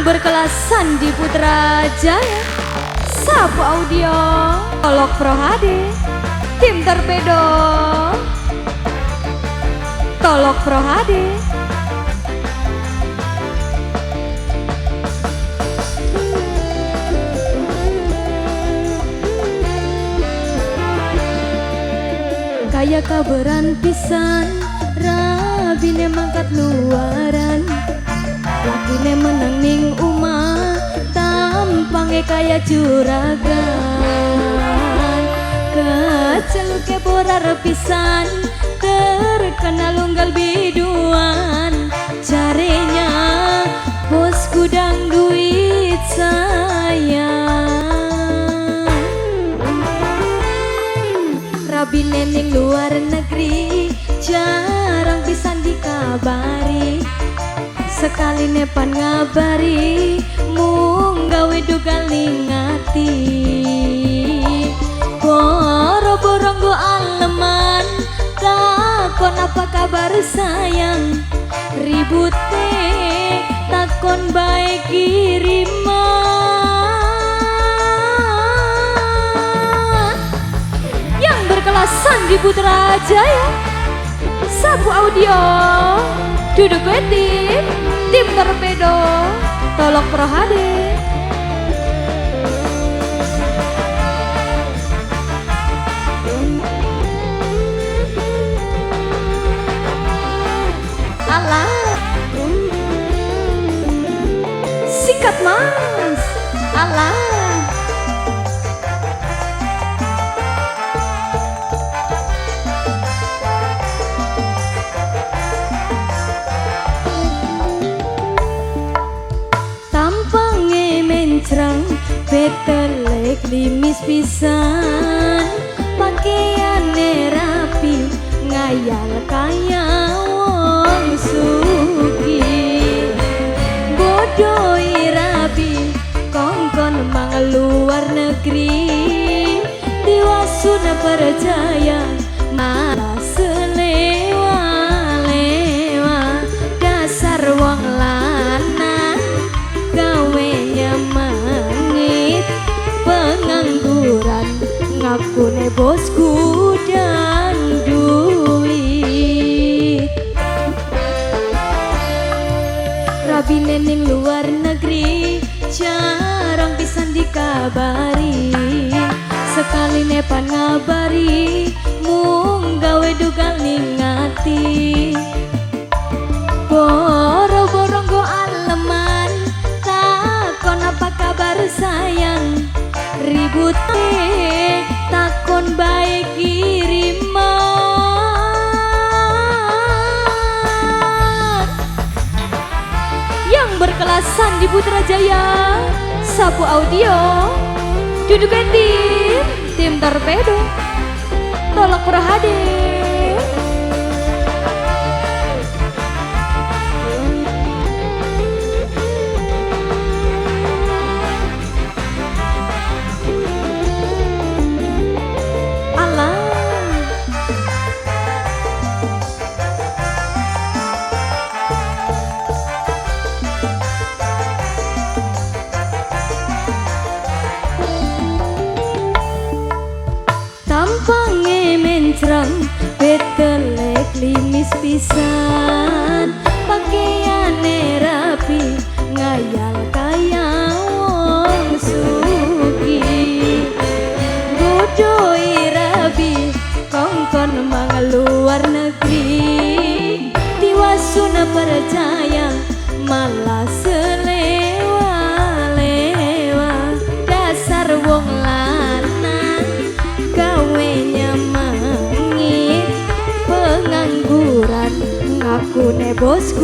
berkelas Sandi Putra Jaya, Sapu Audio, Olok Pro HD, Tim Torpedo, Tolok Pro HD. Kaya kabaran pisan, rabine mangkat luaran, lakine menang ning umah, tampangnya kaya juragan. Keceluke borar pisan, terkenal unggal biduan, carenya bos gudang duit sayang. Rabine ning luar negeri, jarang pisan dikabari, sekali nepan ngabari, mung gawe dugal ningati. Boro-boro nggo aleman, takon apa kabar sayang, ribute takon bae kiriman. Yang berkelas Sandi Putra Jaya, Sapu Audio, Duduk Wetim, Tim Torpedo, Tolok Pro HD. Alah, sikat mas, alah. Mencrang betelek limis pisan, pakaiane rapi, ngayal kaya wong sugih. Bodoi rapi, kongkon mang luar negeri, diwasuna percaya malah selewa-lewa, dasar wong lanang gawe nyemangit, pengangguran ngakune bos gudang duit. Rabine ning luar negeri, jarang pisan dikabari, sekali nepan ngabari, mung gawe dugal ningati. Boro-boro nggo aleman, takon apa kabar sayang, ribut takon bae kiriman. Yang berkelas Sandi Putra Jaya, Sapu Audio, Duduk Wetim, Tim Torpedo, Tolok Pro HD. Tampangnya mencrang betelek limis pisan, pakaiane rapi, ngayal kaya wong sugih. Bodoi rabi, kongkon mang luar negeri, diwasuna percaya malah selewa-lewa, dasar wong lanang gawe nyemangit, pengangguran ngakune bos